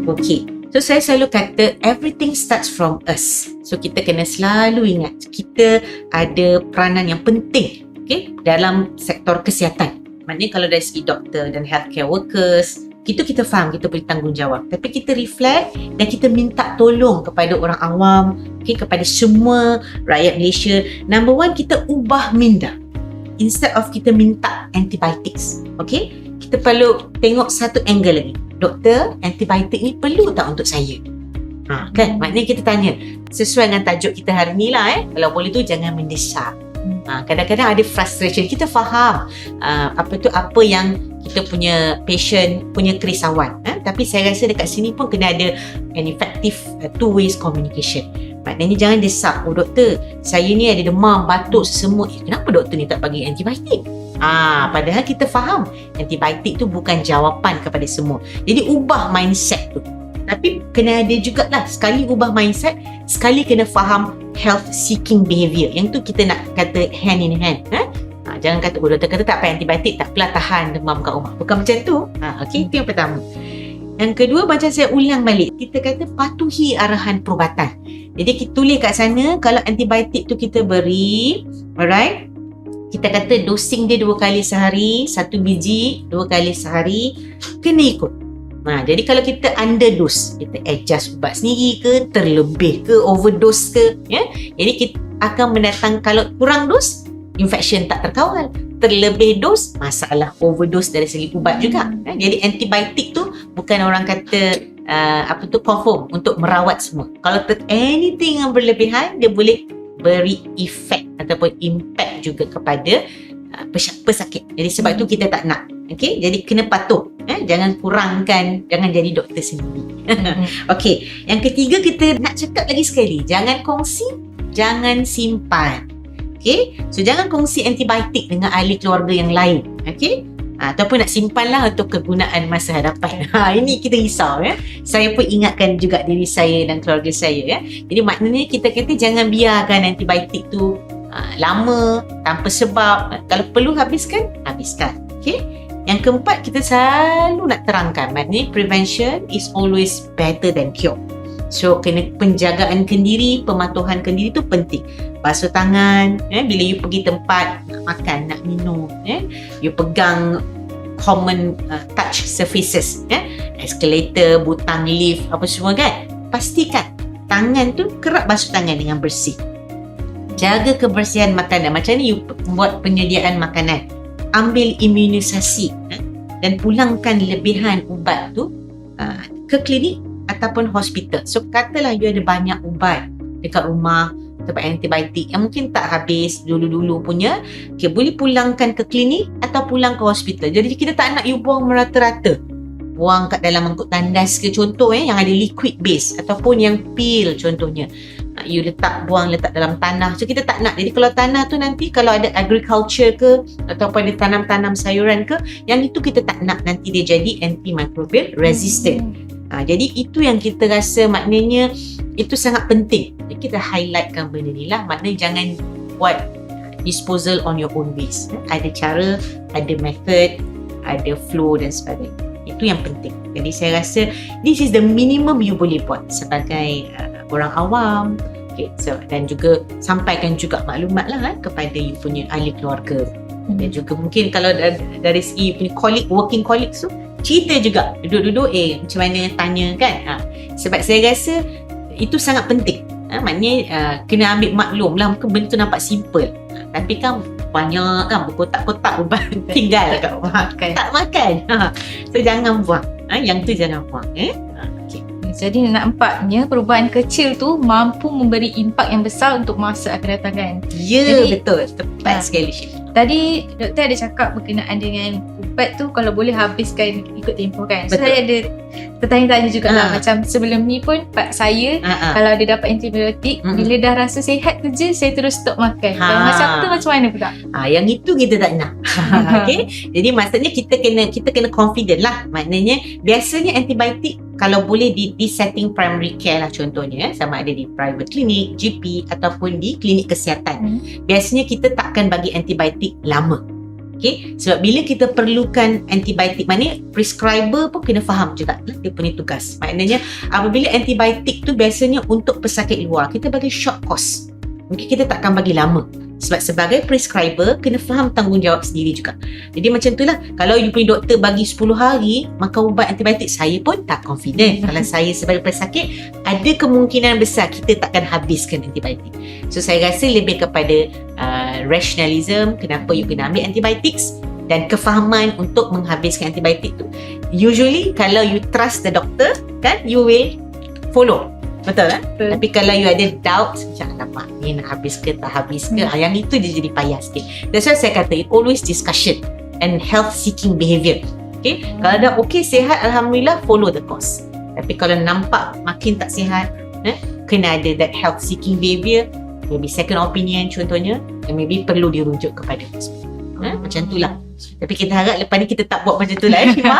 Okay. So saya selalu kata everything starts from us. So kita kena selalu ingat kita ada peranan yang penting, okay, dalam sektor kesihatan. Maknanya kalau dari segi doktor dan healthcare workers, kita faham kita boleh tanggungjawab. Tapi kita reflect dan kita minta tolong kepada orang awam, okay, kepada semua rakyat Malaysia. Number one, kita ubah minda. Instead of kita minta antibiotics, okay, kita perlu tengok satu angle lagi. Doktor, antibiotik ni perlu tak untuk saya? Kan? Maknanya kita tanya sesuai dengan tajuk kita hari ni lah. Kalau boleh tu jangan mendesak. Kadang-kadang ada frustration. Kita faham apa yang kita punya patient punya kerisauan. Tapi saya rasa dekat sini pun kena ada an effective two ways communication. Maknanya jangan desak. Oh doktor, saya ni ada demam, batuk, sesemut. Kenapa doktor ni tak bagi antibiotik? Padahal kita faham antibiotik tu bukan jawapan kepada semua. Jadi ubah mindset tu. Tapi kena ada jugalah, sekali ubah mindset, sekali kena faham health seeking behaviour. Yang tu kita nak kata hand in hand. Jangan kata doktor kata tak payah antibiotik, tak apalah tahan demam kat rumah. Bukan macam tu. Okay, itu yang pertama. Yang kedua, macam saya ulang balik, kita kata patuhi arahan perubatan. Jadi kita tulis kat sana, kalau antibiotik tu kita beri, alright, kita kata dosing dia 2 kali sehari, 1 biji 2 kali sehari, kena ikut. Jadi kalau kita underdose, kita adjust ubat sendiri ke, terlebih ke, overdose ke, jadi kita akan mendatang, kalau kurang dos, infection tak terkawal, terlebih dos, masalah overdose dari segi ubat juga. Jadi antibiotik tu bukan orang kata confirm untuk merawat semua. Kalau anything yang berlebihan, dia boleh beri efek ataupun impact juga kepada pesakit. Jadi sebab tu kita tak nak. Okay, jadi kena patuh. Jangan kurangkan, jangan jadi doktor sendiri. Okay, yang ketiga kita nak cakap lagi sekali, jangan kongsi, jangan simpan. Okay, so jangan kongsi antibiotik dengan ahli keluarga yang lain. Okay, ataupun nak simpanlah untuk kegunaan masa hadapan. Ini kita risau. Saya pun ingatkan juga diri saya dan keluarga saya. Jadi maknanya kita kata jangan biarkan antibiotik tu lama tanpa sebab. Kalau perlu habiskan. Okay. Yang keempat, kita selalu nak terangkan, maknanya prevention is always better than cure. So kena penjagaan kendiri, pematuhan kendiri tu penting. Basuh tangan bila you pergi tempat nak makan, nak minum, you pegang common touch surfaces, escalator, butang lift, apa semua kan, pastikan tangan tu kerap basuh tangan dengan bersih. Jaga kebersihan makanan. Macam ni you buat penyediaan makanan, ambil imunisasi, dan pulangkan lebihan ubat tu ke klinik ataupun hospital. So katalah you ada banyak ubat dekat rumah, tempat antibiotik yang mungkin tak habis dulu-dulu punya, okay, boleh pulangkan ke klinik atau pulang ke hospital. Jadi kita tak nak you buang merata-rata, buang kat dalam mangkuk tandas ke contoh, yang ada liquid base ataupun yang pil contohnya, you letak dalam tanah. So kita tak nak. Jadi kalau tanah tu nanti kalau ada agriculture ke ataupun ada tanam-tanam sayuran ke, yang itu kita tak nak nanti dia jadi antimicrobial resistant. Jadi itu yang kita rasa maknanya itu sangat penting. Jadi kita highlightkan benda ni lah. Maknanya jangan buat disposal on your own waste. Ada cara, ada method, ada flow dan sebagainya. Itu yang penting. Jadi saya rasa this is the minimum you boleh buat sebagai orang awam. Okay, so, dan juga sampaikan juga maklumat lah kepada you punya ahli keluarga. Dan juga mungkin kalau dari segi punya colleague, working colleagues tu, cerita juga, duduk-duduk macam mana tanya kan. Sebab saya rasa itu sangat penting. Maknanya kena ambil maklum lah. Mungkin benda tu nampak simple, tapi kan banyak kan berkotak-kotak ubat tinggal kat rumah kan, tak makan. So jangan buang. Yang tu jangan buang. Okay. Jadi nampaknya perubahan kecil tu mampu memberi impak yang besar untuk masa akan datang kan. Ya, betul. Tepat sekali, Syed. Tadi doktor ada cakap berkenaan dengan ubat tu kalau boleh habiskan ikut tempoh kan. So Betul. saya ada tertanya-tanya juga lah, macam sebelum ni pun pak saya kalau dia dapat antibiotik, bila dah rasa sihat tu je saya terus stop makan. Kalau macam tu macam mana pula? Yang itu kita tak nak. Okay? Jadi maksudnya kita kena confident lah. Maknanya biasanya antibiotik kalau boleh di setting primary care lah contohnya, sama ada di private clinic, GP ataupun di klinik kesihatan. Biasanya kita takkan bagi antibiotik lama. Okay, sebab bila kita perlukan antibiotik, maknanya prescriber pun kena faham juga dia punya tugas. Maknanya apabila antibiotik tu biasanya untuk pesakit luar, kita bagi short course. Mungkin kita takkan bagi lama. Sebab sebagai prescriber kena faham tanggungjawab sendiri juga. Jadi macam itulah, kalau you punya doktor bagi 10 hari makan ubat antibiotik, saya pun tak confident. Kalau saya sebagai pesakit, ada kemungkinan besar kita takkan habiskan antibiotik. So saya rasa lebih kepada rationalism, kenapa you kena ambil antibiotik, dan kefahaman untuk menghabiskan antibiotik tu. Usually kalau you trust the doctor, kan, you will follow. Betul kan? Betul. Tapi kalau you ada doubt, macam alamak ni nak habis ke tak habis ke, yang itu dia jadi payah sikit. That's why saya kata it always discussion and health seeking behaviour. Okay, kalau dah okay, sihat, Alhamdulillah, follow the course. Tapi kalau nampak makin tak sihat, kena ada that health seeking behaviour, maybe second opinion contohnya, and maybe perlu dirujuk kepada hospital. Macam itulah. Tapi kita harap lepas ni kita tak buat macam tu lah, Shima.